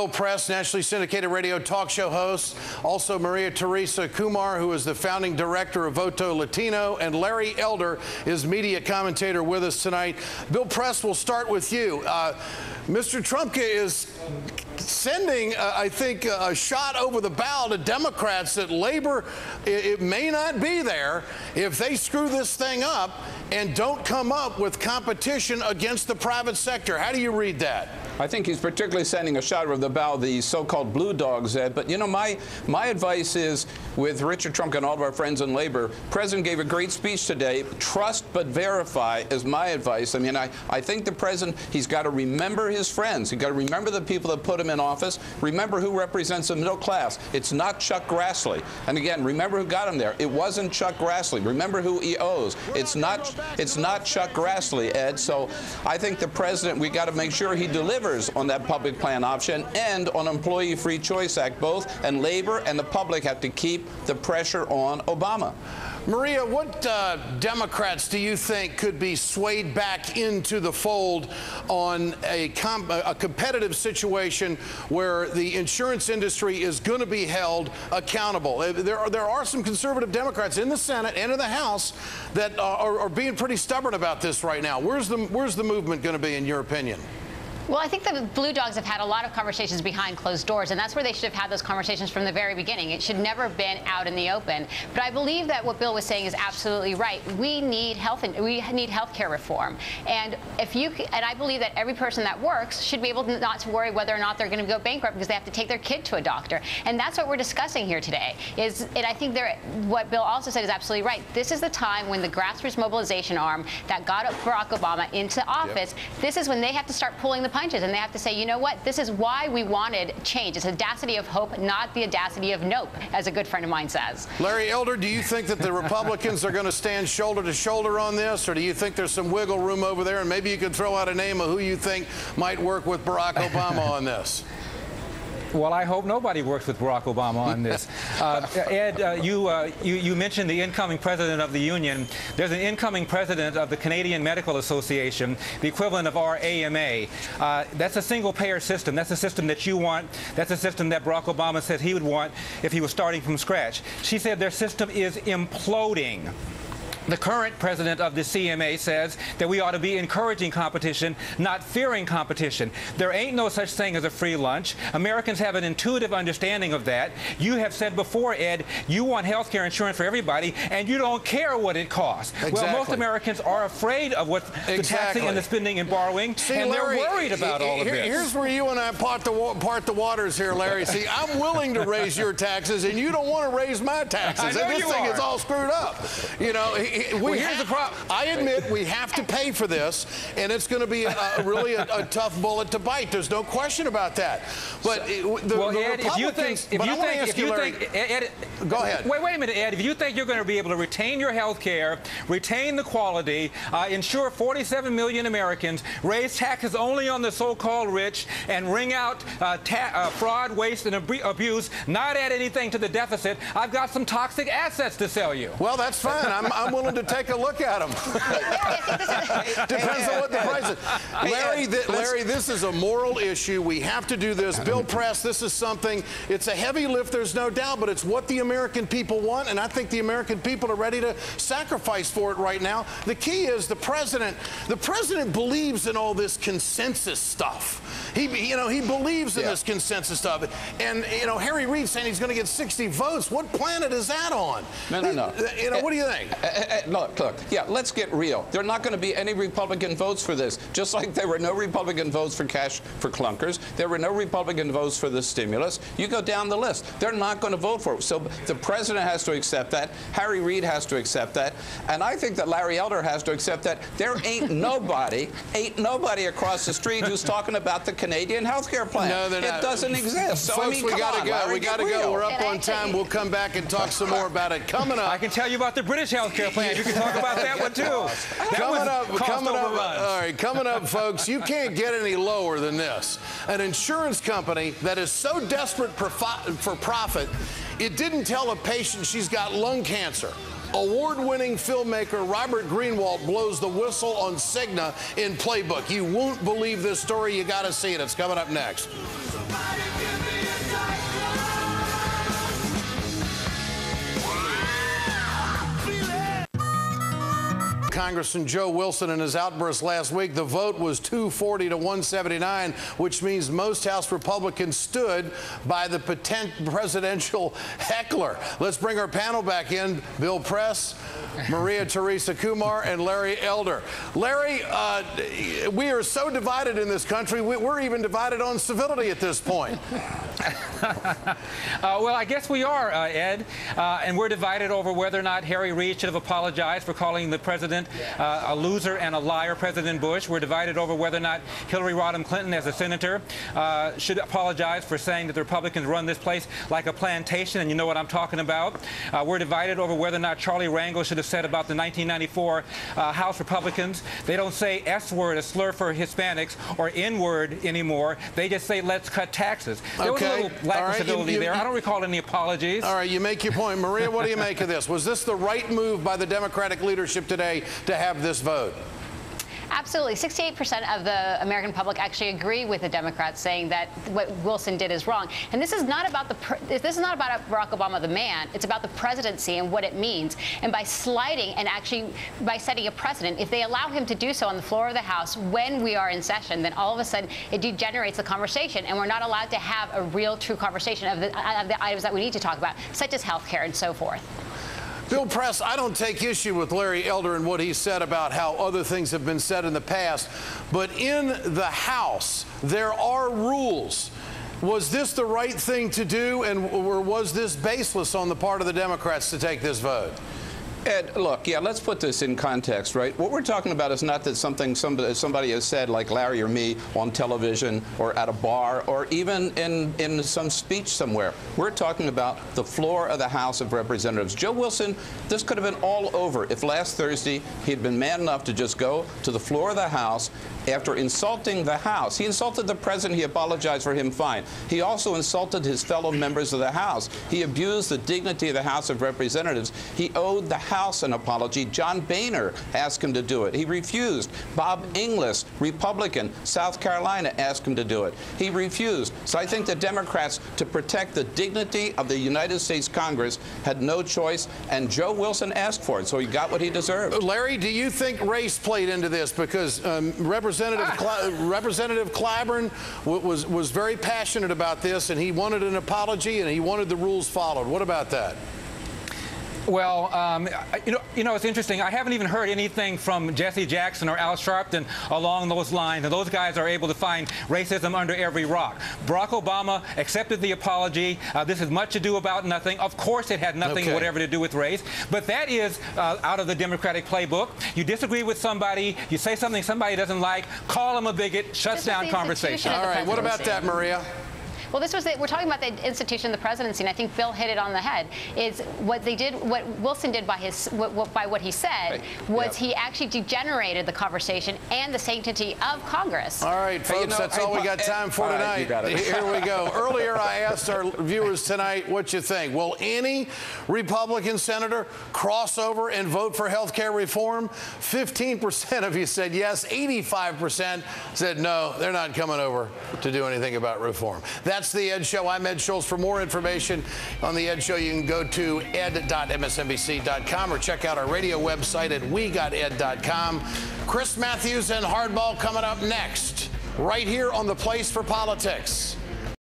Bill Press, nationally syndicated radio talk show host. Also, Maria Teresa Kumar, who is the founding director of Voto Latino. And Larry Elder is media commentator with us tonight. Bill Press, we'll start with you. Mr. Trumka is sending, I think, a shot over the bow to Democrats that labor, it may not be there if they screw this thing up and don't come up with competition against the private sector. How do you read that? I think he's particularly sending a shot over the bow, the so-called blue dogs, Ed. But, you know, my advice is, with Richard Trumka and all of our friends in labor, the president gave a great speech today. Trust but verify is my advice. I mean, I think the president, he's got to remember his friends. He's got to remember the people that put him in office. Remember who represents the middle class. It's not Chuck Grassley. And again, remember who got him there. It wasn't Chuck Grassley. Remember who he owes. It's not Chuck Grassley, Ed. So I think the president, we got to make sure he delivers on that public plan option and on Employee Free Choice Act, both, and labor and the public have to keep the pressure on Obama. Maria, what Democrats do you think could be swayed back into the fold on a competitive situation where the insurance industry is going to be held accountable? There are some conservative Democrats in the Senate and in the House that are being pretty stubborn about this right now. Where's the movement going to be, in your opinion? Well, I think the Blue Dogs have had a lot of conversations behind closed doors, and that's where they should have had those conversations from the very beginning. It should never have been out in the open. But I believe that what Bill was saying is absolutely right. We need health care reform, and I believe that every person that works should be able not to worry whether or not they're going to go bankrupt because they have to take their kid to a doctor. And that's what we're discussing here today. And I think what Bill also said is absolutely right. This is the time when the grassroots mobilization arm that got Barack Obama into office. Yep. This is when they have to start pulling the punches, and they have to say, you know what, this is why we wanted change. It's audacity of hope, not the audacity of nope, as a good friend of mine says. Larry Elder, do you think that the Republicans are going to stand shoulder to shoulder on this, or do you think there's some wiggle room over there, and maybe you could throw out a name of who you think might work with Barack Obama on this? Well, I hope nobody works with Barack Obama on this. Ed, you mentioned the incoming president of the union. There's an incoming president of the Canadian Medical Association, the equivalent of our AMA. That's a single-payer system. That's a system that you want. That's a system that Barack Obama said he would want if he was starting from scratch. She said their system is imploding. The current president of the CMA says that we ought to be encouraging competition, not fearing competition. There ain't no such thing as a free lunch. Americans have an intuitive understanding of that. You have said before, Ed, you want health care insurance for everybody, and you don't care what it costs. Exactly. Well, most Americans are afraid of what the taxing and the spending and borrowing, and Larry, they're worried about all of this. Here's where you and I part the waters here, Larry. See, I'm willing to raise your taxes, and you don't want to raise my taxes. I know this thing is all screwed up. You know, here's the problem. I admit we have to pay for this, and it's going to be really a tough bullet to bite. There's no question about that. But Ed, if you think, Ed, go ahead. Wait a minute, Ed. If you think you're going to be able to retain your health care, retain the quality, insure 47 million Americans, raise taxes only on the so-called rich, and wring out fraud, waste, and abuse, not add anything to the deficit, I've got some toxic assets to sell you. Well, that's fine. I'm willing to take a look at them. Depends on what the price is. Larry, this is a moral issue. We have to do this. Bill Press, this is something, it's a heavy lift, there's no doubt, but it's what the American people want, and I think the American people are ready to sacrifice for it right now. The key is the president believes in all this consensus stuff. He believes in this consensus stuff. And, Harry Reid saying he's going to get 60 votes. What planet is that on? No. What do you think? Look, yeah, let's get real. There are not going to be any Republican votes for this, just like there were no Republican votes for cash for clunkers. There were no Republican votes for the stimulus. You go down the list. They're not going to vote for it. So the president has to accept that. Harry Reid has to accept that. And I think that Larry Elder has to accept that. There ain't nobody across the street who's talking about the Canadian health care plan. No, they're not. It doesn't exist. So, folks, I mean, we got to go. Larry, We got to go. We're up on time. We'll come back and talk some more about it. Coming up. I can tell you about the British health care plan. You can talk about that one, too. Coming up, folks, you can't get any lower than this. An insurance company that is so desperate for profit, it didn't tell a patient she's got lung cancer. Award-winning filmmaker Robert Greenwald blows the whistle on Cigna in Playbook. You won't believe this story. You got to see it. It's coming up next. Congressman Joe Wilson in his outburst last week. The vote was 240 to 179, which means most House Republicans stood by the presidential heckler. Let's bring our panel back in. Bill Press, Maria Teresa Kumar, and Larry Elder. Larry, we are so divided in this country, we're even divided on civility at this point. Well, I guess we are, Ed, and we're divided over whether or not Harry Reid should have apologized for calling the president a loser and a liar, President Bush. We're divided over whether or not Hillary Rodham Clinton, as a senator, should apologize for saying that the Republicans run this place like a plantation, and you know what I'm talking about. We're divided over whether or not Charlie Rangel should have said about the 1994 House Republicans, they don't say S-word, a slur for Hispanics, or N-word anymore. They just say, let's cut taxes. There was a little lack of civility there. I don't recall any apologies. All right, you make your point. Maria, what do you make of this? Was this the right move by the Democratic leadership today to have this vote? Absolutely. 68% of the American public actually agree with the Democrats, saying that what Wilson did is wrong. And this is not about this is not about Barack Obama, the man. It's about the presidency and what it means. And by sliding and actually by setting a precedent, if they allow him to do so on the floor of the House when we are in session, then all of a sudden it degenerates the conversation, and we're not allowed to have a real, true conversation of the items that we need to talk about, such as health care and so forth. Bill Press, I don't take issue with Larry Elder and what he said about how other things have been said in the past, but in the House, there are rules. Was this the right thing to do, or was this baseless on the part of the Democrats to take this vote? Ed, look, yeah, let's put this in context, right? What we're talking about is not that somebody has said, like Larry or me, on television or at a bar or even in some speech somewhere. We're talking about the floor of the House of Representatives. Joe Wilson, this could have been all over if last Thursday he'd been man enough to just go to the floor of the House after insulting the House. He insulted the president. He apologized for him, fine. He also insulted his fellow members of the House. He abused the dignity of the House of Representatives. He owed the House an apology. John Boehner asked him to do it. He refused. Bob Inglis, Republican, South Carolina, asked him to do it. He refused. So I think the Democrats, to protect the dignity of the United States Congress, had no choice, and Joe Wilson asked for it, so he got what he deserved. Larry, do you think race played into this? Because Representative Clyburn was very passionate about this, and he wanted an apology, and he wanted the rules followed. What about that? Well, you know, it's interesting. I haven't even heard anything from Jesse Jackson or Al Sharpton along those lines, and those guys are able to find racism under every rock. Barack Obama accepted the apology. This is much ado about nothing. Of course, it had nothing whatever to do with race, but that is out of the Democratic playbook. You disagree with somebody, you say something somebody doesn't like, call them a bigot, shuts down conversation. All right, what about that, Maria? Well, we're talking about the institution of the presidency, and I think Bill hit it on the head. Is what they did, what Wilson did by what he said, was he actually degenerated the conversation and the sanctity of Congress. All right, folks, that's all we got time for tonight. You got it. Here we go. Earlier, I asked our viewers tonight what you think. Will any Republican senator cross over and vote for health care reform? 15% of you said yes. 85% said no, they're not coming over to do anything about reform. That's The Ed Show. I'm Ed Schultz. For more information on The Ed Show, you can go to ed.msnbc.com or check out our radio website at wegoted.com. Chris Matthews and Hardball coming up next, right here on The Place for Politics.